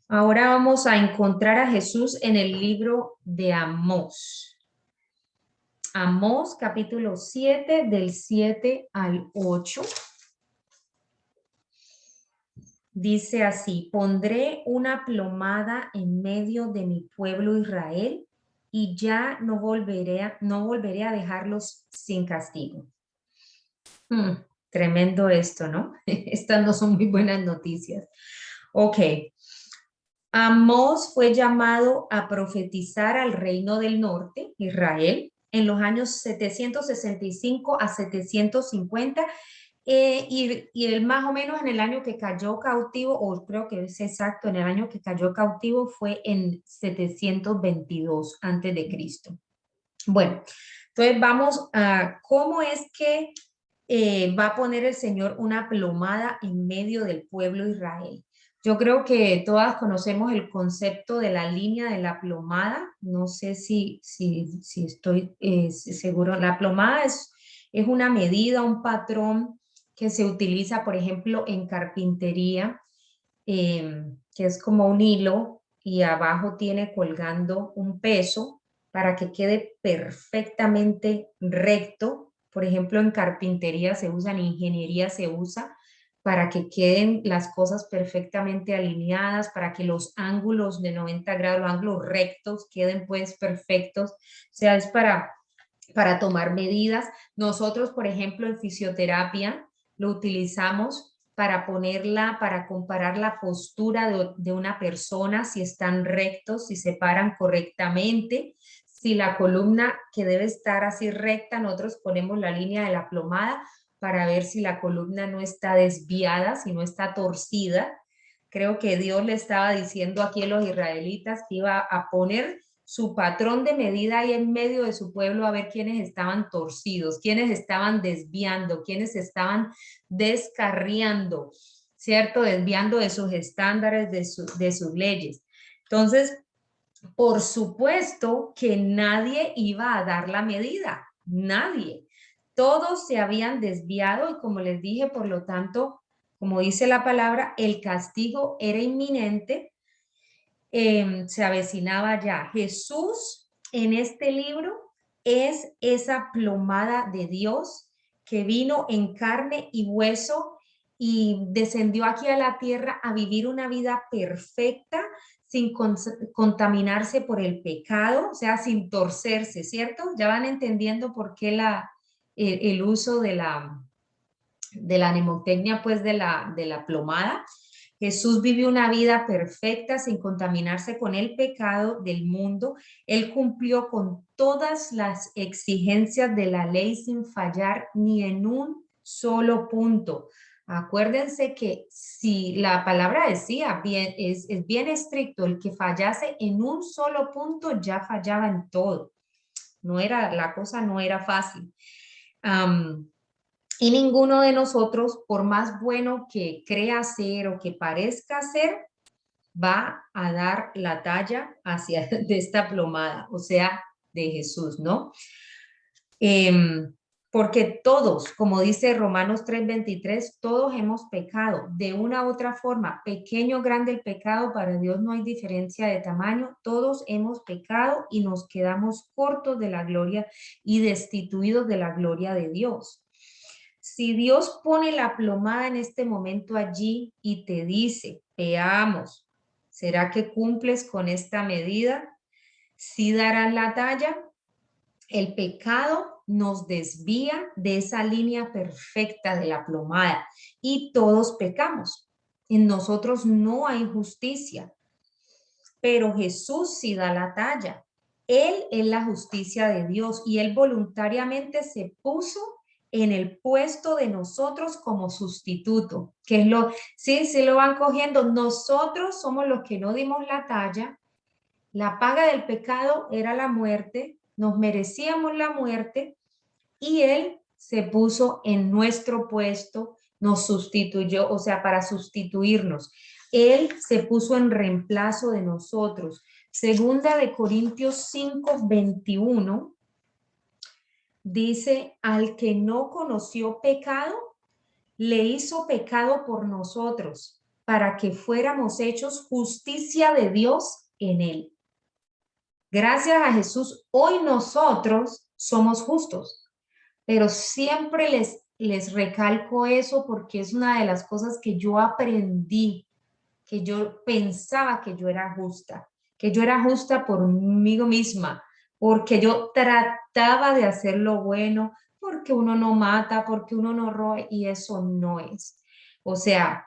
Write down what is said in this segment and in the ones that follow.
Ahora vamos a encontrar a Jesús en el libro de Amós. Amós capítulo 7 del 7 al 8. Dice así: pondré una plomada en medio de mi pueblo Israel y ya no volveré a dejarlos sin castigo. Tremendo esto, ¿no? Estas no son muy buenas noticias. Ok. Amós fue llamado a profetizar al reino del norte, Israel, en los años 765 a 750, y él más o menos en el año que cayó cautivo, o creo que es exacto, en el año que cayó cautivo fue en 722 antes de Cristo. Bueno, entonces vamos a cómo es que va a poner el Señor una plomada en medio del pueblo de Israel. Yo creo que todas conocemos el concepto de la línea de la plomada. No sé si estoy seguro. La plomada es una medida, un patrón que se utiliza, por ejemplo, en carpintería, que es como un hilo y abajo tiene colgando un peso para que quede perfectamente recto. Por ejemplo, en carpintería se usa, en ingeniería se usa para que queden las cosas perfectamente alineadas, para que los ángulos de 90 grados, los ángulos rectos queden pues perfectos. O sea, es para tomar medidas. Nosotros, por ejemplo, en fisioterapia lo utilizamos para comparar la postura de una persona, si están rectos, si se paran correctamente, si la columna que debe estar así recta, nosotros ponemos la línea de la plomada para ver si la columna no está desviada, si no está torcida. Creo que Dios le estaba diciendo aquí a los israelitas que iba a poner su patrón de medida ahí en medio de su pueblo a ver quiénes estaban torcidos, quiénes estaban desviando, quiénes estaban descarriando, ¿cierto? Desviando de sus estándares, de sus leyes. Entonces, por supuesto que nadie iba a dar la medida, nadie. Todos se habían desviado y como les dije, por lo tanto, como dice la palabra, el castigo era inminente, se avecinaba ya. Jesús en este libro es esa plomada de Dios que vino en carne y hueso y descendió aquí a la tierra a vivir una vida perfecta sin contaminarse por el pecado, o sea, sin torcerse, ¿cierto? Ya van entendiendo por qué el uso de la mnemotecnia, pues de la plomada. Jesús vivió una vida perfecta sin contaminarse con el pecado del mundo. Él cumplió con todas las exigencias de la ley sin fallar ni en un solo punto. Acuérdense que si la palabra decía, bien, es bien estricto, el que fallase en un solo punto ya fallaba en todo. La cosa no era fácil. Y ninguno de nosotros, por más bueno que crea ser o que parezca ser, va a dar la talla hacia de esta plomada, o sea, de Jesús, ¿no? Porque todos, como dice Romanos 3:23, todos hemos pecado de una u otra forma, pequeño o grande el pecado, para Dios no hay diferencia de tamaño, todos hemos pecado y nos quedamos cortos de la gloria y destituidos de la gloria de Dios. Si Dios pone la plomada en este momento allí y te dice, veamos, ¿será que cumples con esta medida? ¿Sí darás la talla? El pecado nos desvía de esa línea perfecta de la plomada y todos pecamos. En nosotros no hay justicia, pero Jesús sí da la talla. Él es la justicia de Dios y él voluntariamente se puso en el puesto de nosotros como sustituto, que es sí lo van cogiendo. Nosotros somos los que no dimos la talla. La paga del pecado era la muerte, nos merecíamos la muerte y Él se puso en nuestro puesto, nos sustituyó, o sea, para sustituirnos. Él se puso en reemplazo de nosotros. Segunda de Corintios 5:21 dice, al que no conoció pecado, le hizo pecado por nosotros, para que fuéramos hechos justicia de Dios en él. Gracias a Jesús, hoy nosotros somos justos, pero siempre les recalco eso porque es una de las cosas que yo aprendí, que yo pensaba que yo era justa por mí misma, porque yo trataba de hacer lo bueno, porque uno no mata, porque uno no roba, y eso no es. O sea,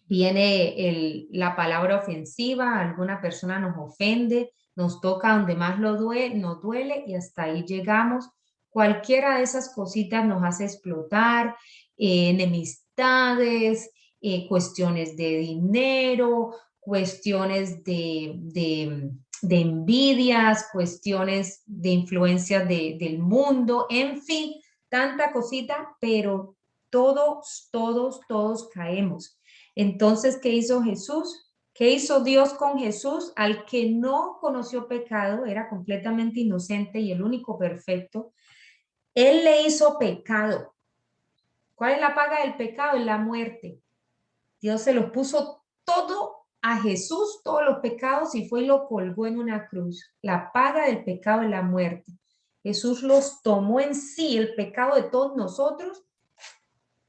viene la palabra ofensiva, alguna persona nos ofende, nos toca donde más nos duele y hasta ahí llegamos. Cualquiera de esas cositas nos hace explotar, enemistades, cuestiones de dinero, cuestiones de envidias, cuestiones de influencias del mundo, en fin, tanta cosita, pero todos caemos. Entonces, ¿qué hizo Jesús? ¿Qué hizo Dios con Jesús? Al que no conoció pecado, era completamente inocente y el único perfecto. Él le hizo pecado. ¿Cuál es la paga del pecado? Es la muerte. Dios se los puso todo a Jesús, todos los pecados, y fue y lo colgó en una cruz. La paga del pecado es la muerte. Jesús los tomó en sí, el pecado de todos nosotros,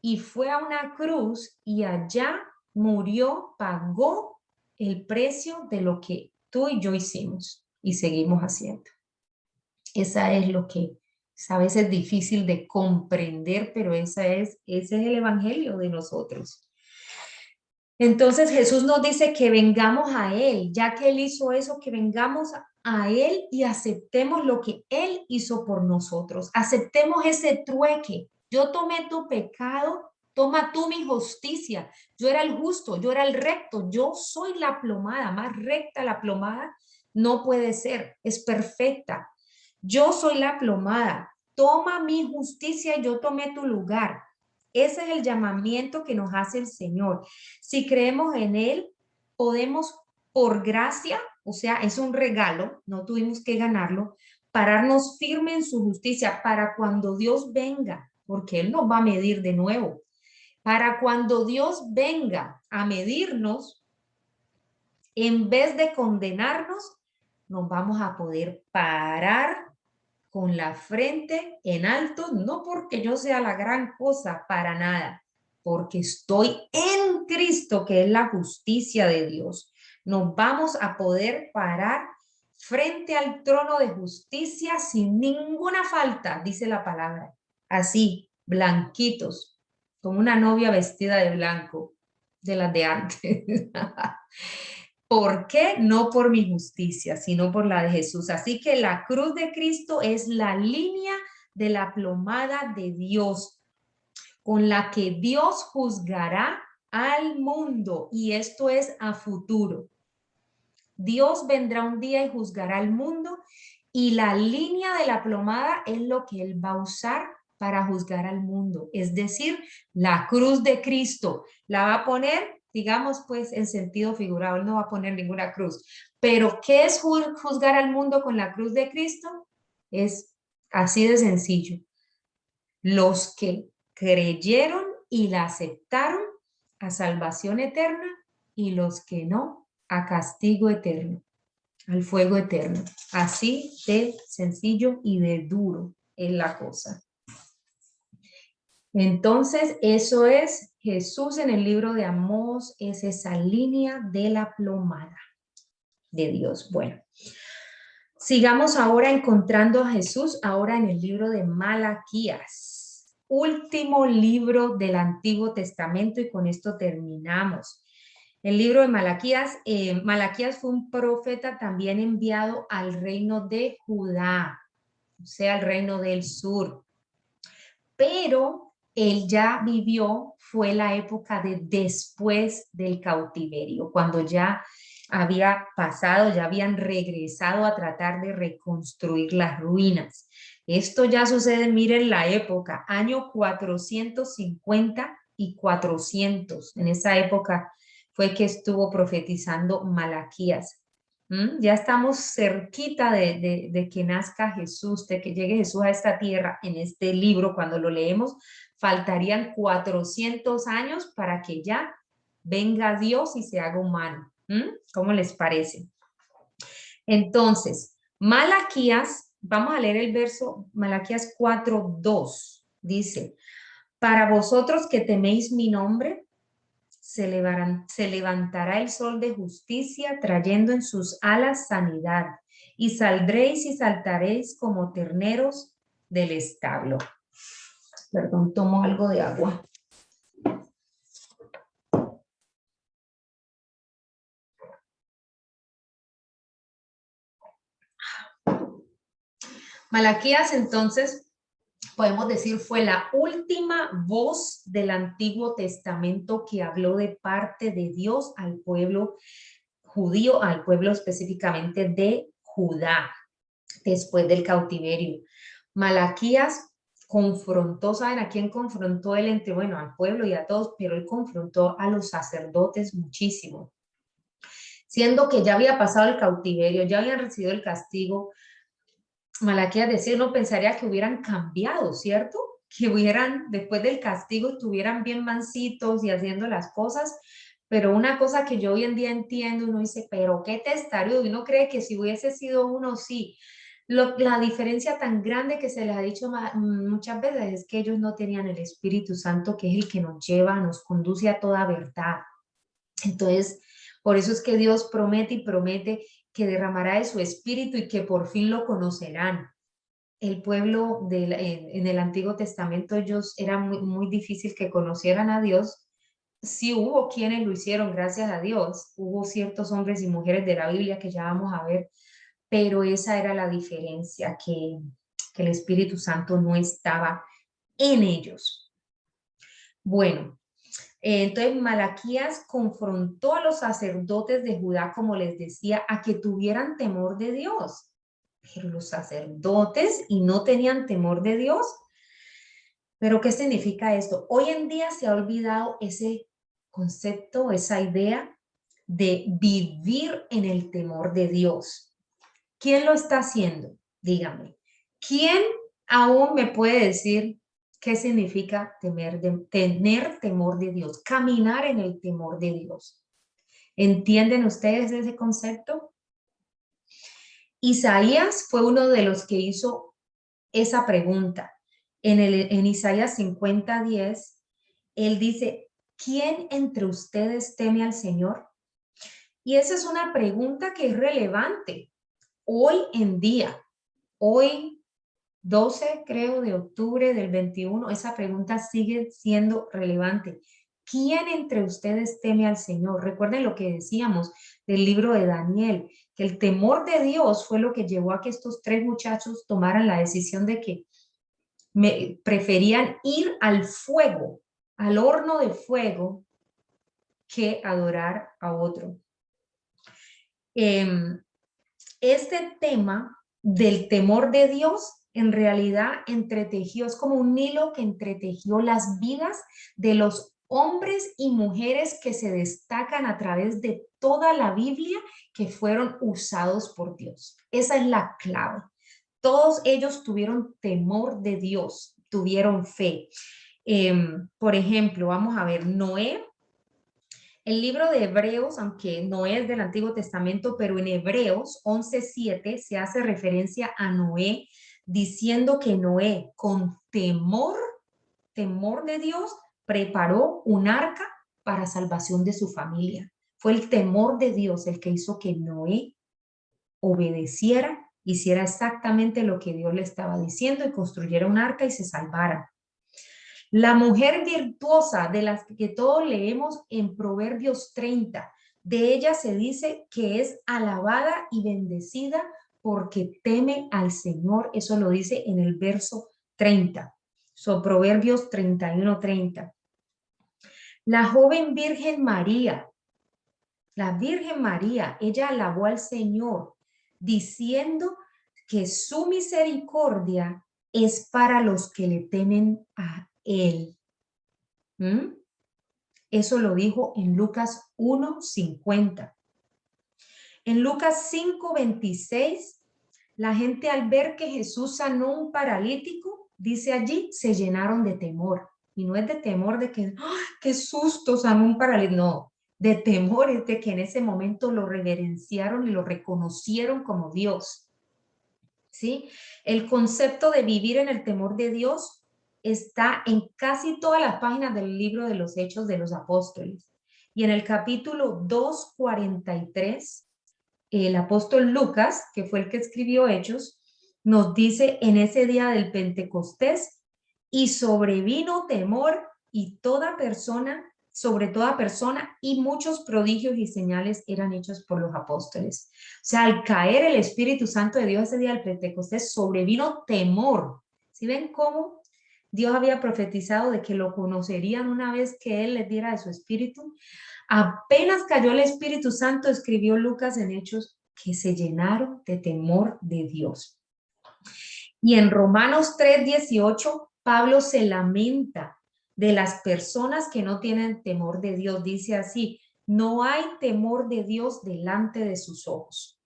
y fue a una cruz y allá murió, pagó el precio de lo que tú y yo hicimos y seguimos haciendo. Esa es lo que es a veces difícil de comprender, pero ese es el evangelio de nosotros. Entonces Jesús nos dice que vengamos a Él, ya que Él hizo eso, que vengamos a Él y aceptemos lo que Él hizo por nosotros. Aceptemos ese trueque. Yo tomé tu pecado, toma tú mi justicia. Yo era el justo, yo era el recto, yo soy la plomada, más recta la plomada no puede ser, es perfecta. Yo soy la plomada, toma mi justicia, yo tomé tu lugar. Ese es el llamamiento que nos hace el Señor. Si creemos en Él, podemos por gracia, o sea, es un regalo, no tuvimos que ganarlo, pararnos firme en su justicia para cuando Dios venga, porque Él nos va a medir de nuevo. Para cuando Dios venga a medirnos, en vez de condenarnos, nos vamos a poder parar con la frente en alto, no porque yo sea la gran cosa, para nada, porque estoy en Cristo, que es la justicia de Dios. Nos vamos a poder parar frente al trono de justicia sin ninguna falta, dice la palabra. Así, blanquitos, como una novia vestida de blanco, de las de antes. ¿Por qué? No por mi justicia, sino por la de Jesús. Así que la cruz de Cristo es la línea de la plomada de Dios, con la que Dios juzgará al mundo. Y esto es a futuro. Dios vendrá un día y juzgará al mundo. Y la línea de la plomada es lo que Él va a usar para juzgar al mundo. Es decir, la cruz de Cristo. La va a poner, digamos, pues en sentido figurado. Él no va a poner ninguna cruz. Pero, ¿qué es juzgar al mundo con la cruz de Cristo? Es así de sencillo. Los que creyeron y la aceptaron a salvación eterna y los que no a castigo eterno, al fuego eterno. Así de sencillo y de duro es la cosa. Entonces, eso es Jesús en el libro de Amós, es esa línea de la plomada de Dios. Bueno, sigamos ahora encontrando a Jesús, ahora en el libro de Malaquías, último libro del Antiguo Testamento, y con esto terminamos. El libro de Malaquías, Malaquías fue un profeta también enviado al reino de Judá, o sea, al reino del sur. Pero él ya vivió, fue la época de después del cautiverio, cuando ya había pasado, ya habían regresado a tratar de reconstruir las ruinas. Esto ya sucede, miren la época, año 450 y 400. En esa época fue que estuvo profetizando Malaquías. Ya estamos cerquita de que nazca Jesús, de que llegue Jesús a esta tierra. En este libro, cuando lo leemos, faltarían 400 años para que ya venga Dios y se haga humano. ¿Cómo les parece? Entonces, Malaquías, vamos a leer el verso, Malaquías 4:2, dice, para vosotros que teméis mi nombre, se levantará el sol de justicia, trayendo en sus alas sanidad, y saldréis y saltaréis como terneros del establo. Perdón, tomo algo de agua. Malaquías, entonces, podemos decir, fue la última voz del Antiguo Testamento que habló de parte de Dios al pueblo judío, al pueblo específicamente de Judá, después del cautiverio. Malaquías confrontó, ¿saben a quién confrontó él? Bueno, al pueblo y a todos, pero él confrontó a los sacerdotes muchísimo. Siendo que ya había pasado el cautiverio, ya habían recibido el castigo, Malaquías decía, uno pensaría que hubieran cambiado, ¿cierto? Que hubieran, después del castigo, estuvieran bien mansitos y haciendo las cosas, pero una cosa que yo hoy en día entiendo, uno dice, pero qué testarudo, y uno cree que si hubiese sido uno, sí. La diferencia tan grande que se les ha dicho muchas veces es que ellos no tenían el Espíritu Santo, que es el que nos lleva, nos conduce a toda verdad. Entonces, por eso es que Dios promete y promete que derramará de su Espíritu y que por fin lo conocerán. El pueblo en el Antiguo Testamento, ellos era muy difícil que conocieran a Dios. Sí hubo quienes lo hicieron, gracias a Dios. Hubo ciertos hombres y mujeres de la Biblia que ya vamos a ver, pero esa era la diferencia, que el Espíritu Santo no estaba en ellos. Bueno, entonces Malaquías confrontó a los sacerdotes de Judá, como les decía, a que tuvieran temor de Dios. Pero los sacerdotes y no tenían temor de Dios. ¿Pero qué significa esto? Hoy en día se ha olvidado ese concepto, esa idea de vivir en el temor de Dios. ¿Quién lo está haciendo? Dígame. ¿Quién aún me puede decir qué significa tener temor de Dios? Caminar en el temor de Dios. ¿Entienden ustedes ese concepto? Isaías fue uno de los que hizo esa pregunta. En Isaías 50:10, él dice, ¿quién entre ustedes teme al Señor? Y esa es una pregunta que es relevante hoy en día. Hoy, 12, creo, de octubre del 21, esa pregunta sigue siendo relevante. ¿Quién entre ustedes teme al Señor? Recuerden lo que decíamos del libro de Daniel, que el temor de Dios fue lo que llevó a que estos tres muchachos tomaran la decisión de que preferían ir al fuego, al horno de fuego, que adorar a otro. Este tema del temor de Dios en realidad entretejió, es como un hilo que entretejió las vidas de los hombres y mujeres que se destacan a través de toda la Biblia, que fueron usados por Dios. Esa es la clave. Todos ellos tuvieron temor de Dios, tuvieron fe. Por ejemplo, vamos a ver, Noé. El libro de Hebreos, aunque no es del Antiguo Testamento, pero en Hebreos 11:7 se hace referencia a Noé, diciendo que Noé, con temor de Dios, preparó un arca para salvación de su familia. Fue el temor de Dios el que hizo que Noé obedeciera, hiciera exactamente lo que Dios le estaba diciendo y construyera un arca y se salvara. La mujer virtuosa de las que todos leemos en Proverbios 30, de ella se dice que es alabada y bendecida porque teme al Señor. Eso lo dice en el verso 30. Proverbios 31:30. La joven Virgen María, ella alabó al Señor diciendo que su misericordia es para los que le temen a Él. Eso lo dijo en Lucas 1:50. En Lucas 5:26, la gente al ver que Jesús sanó un paralítico, dice allí, se llenaron de temor. Y no es de temor de que, ¡oh, qué susto, sanó un paralítico! No, de temor es de que en ese momento lo reverenciaron y lo reconocieron como Dios. ¿Sí? El concepto de vivir en el temor de Dios está en casi todas las páginas del libro de los Hechos de los Apóstoles. Y en el capítulo 2:43, el apóstol Lucas, que fue el que escribió Hechos, nos dice en ese día del Pentecostés, y sobrevino temor y sobre toda persona, y muchos prodigios y señales eran hechos por los apóstoles. O sea, al caer el Espíritu Santo de Dios ese día del Pentecostés, sobrevino temor. ¿Sí ven cómo Dios había profetizado de que lo conocerían una vez que Él les diera de su Espíritu? Apenas cayó el Espíritu Santo, escribió Lucas en Hechos, que se llenaron de temor de Dios. Y en Romanos 3:18, Pablo se lamenta de las personas que no tienen temor de Dios. Dice así: no hay temor de Dios delante de sus ojos.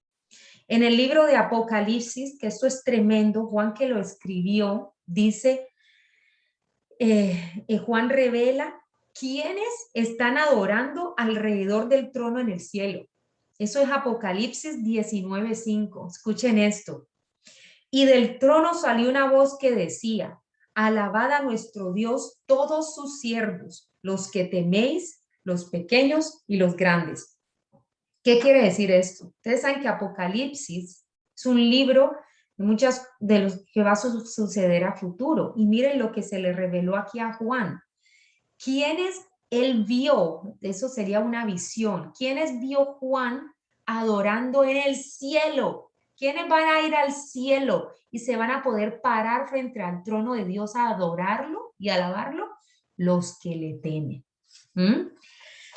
En el libro de Apocalipsis, que esto es tremendo, Juan que lo escribió, dice, Juan revela quiénes están adorando alrededor del trono en el cielo. Eso es Apocalipsis 19:5. Escuchen esto. Y del trono salió una voz que decía: alabad a nuestro Dios todos sus siervos, los que teméis, los pequeños y los grandes. ¿Qué quiere decir esto? Ustedes saben que Apocalipsis es un libro de muchas de los que va a suceder a futuro. Y miren lo que se le reveló aquí a Juan. ¿Quiénes él vio? Eso sería una visión. ¿Quiénes vio Juan adorando en el cielo? ¿Quiénes van a ir al cielo y se van a poder parar frente al trono de Dios a adorarlo y alabarlo? Los que le temen. ¿Mm?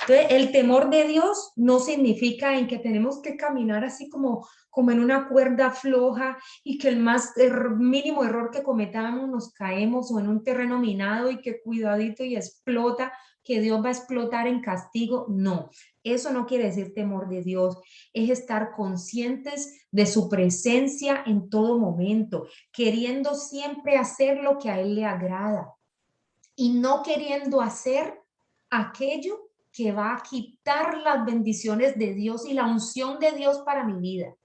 Entonces, el temor de Dios no significa en que tenemos que caminar así como en una cuerda floja y que el más mínimo error que cometamos nos caemos, o en un terreno minado y que cuidadito y explota, que Dios va a explotar en castigo. No, eso no quiere decir temor de Dios. Es estar conscientes de su presencia en todo momento, queriendo siempre hacer lo que a Él le agrada y no queriendo hacer aquello que va a quitar las bendiciones de Dios y la unción de Dios para mi vida.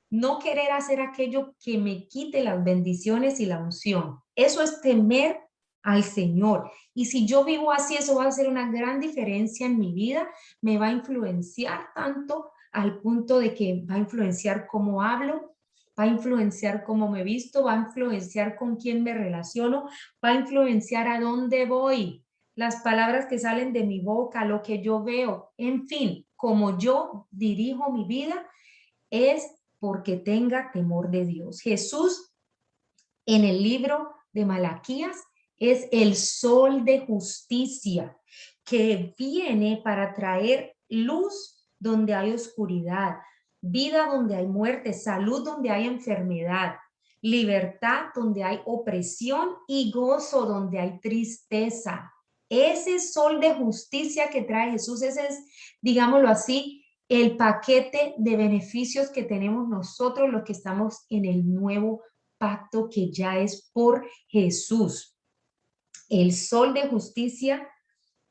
No querer hacer aquello que me quite las bendiciones y la unción. Eso es temer al Señor. Y si yo vivo así, eso va a hacer una gran diferencia en mi vida. Me va a influenciar tanto al punto de que va a influenciar cómo hablo, va a influenciar cómo me visto, va a influenciar con quién me relaciono, va a influenciar a dónde voy, las palabras que salen de mi boca, lo que yo veo, en fin, como yo dirijo mi vida es porque tenga temor de Dios. Jesús en el libro de Malaquías es el sol de justicia que viene para traer luz donde hay oscuridad, vida donde hay muerte, salud donde hay enfermedad, libertad donde hay opresión y gozo donde hay tristeza. Ese sol de justicia que trae Jesús, ese es, digámoslo así, el paquete de beneficios que tenemos nosotros los que estamos en el nuevo pacto que ya es por Jesús. El sol de justicia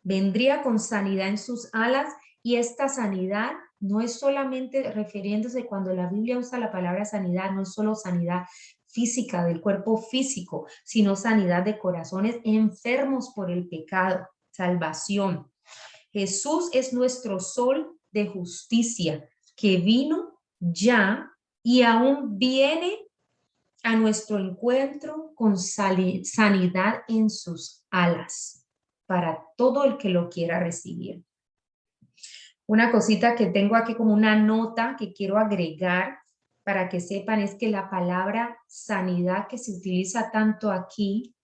vendría con sanidad en sus alas, y esta sanidad no es solamente refiriéndose, cuando la Biblia usa la palabra sanidad, no es solo sanidad física del cuerpo físico, sino sanidad de corazones enfermos por el pecado, salvación. Jesús es nuestro sol de justicia que vino ya y aún viene a nuestro encuentro con sanidad en sus alas para todo el que lo quiera recibir. Una cosita que tengo aquí como una nota que quiero agregar para que sepan es que la palabra sanidad que se utiliza tanto aquí,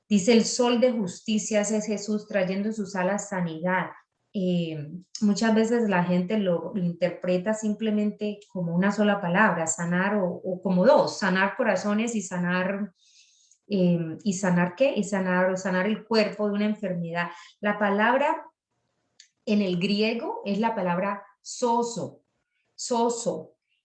dice el sol de justicia, ese es Jesús trayendo en sus alas sanidad. Muchas veces la gente lo interpreta simplemente como una sola palabra, sanar, o como dos, sanar corazones y sanar, ¿y sanar qué? Y sanar el cuerpo de una enfermedad. La palabra en el griego es la palabra soso,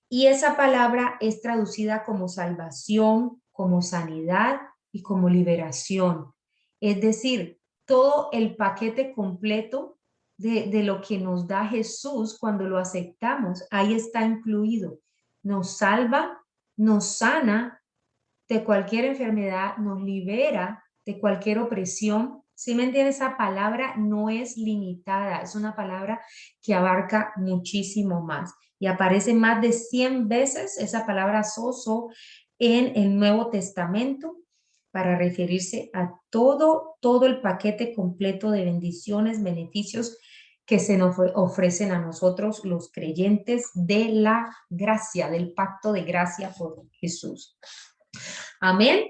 y esa palabra es traducida como salvación, como sanidad y como liberación. Es decir, todo el paquete completo de lo que nos da Jesús cuando lo aceptamos. Ahí está incluido. Nos salva, nos sana de cualquier enfermedad, nos libera de cualquier opresión. ¿Sí me entiendes? Esa palabra no es limitada, es una palabra que abarca muchísimo más. Y aparece más de 100 veces esa palabra sozo en el Nuevo Testamento para referirse a todo el paquete completo de bendiciones, beneficios que se nos ofrecen a nosotros los creyentes de la gracia, del pacto de gracia por Jesús. Amén.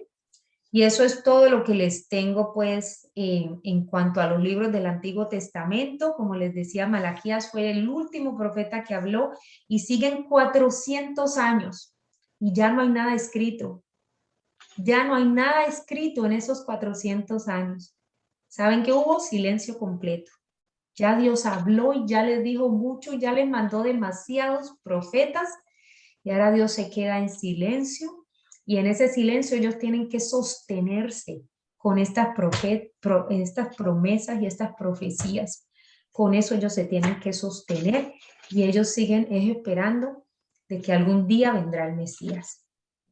Y eso es todo lo que les tengo, pues, en cuanto a los libros del Antiguo Testamento. Como les decía, Malaquías fue el último profeta que habló y siguen 400 años y ya no hay nada escrito. Ya no hay nada escrito en esos 400 años. ¿Saben qué hubo? Silencio completo. Ya Dios habló y ya les dijo mucho, ya les mandó demasiados profetas y ahora Dios se queda en silencio y en ese silencio ellos tienen que sostenerse con estas promesas y estas profecías. Con eso ellos se tienen que sostener y ellos siguen esperando de que algún día vendrá el Mesías.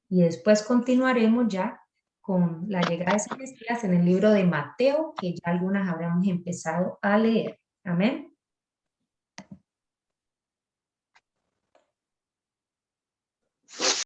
Y después continuaremos ya con la llegada de ese Mesías en el libro de Mateo, que ya algunas habremos empezado a leer. Amén.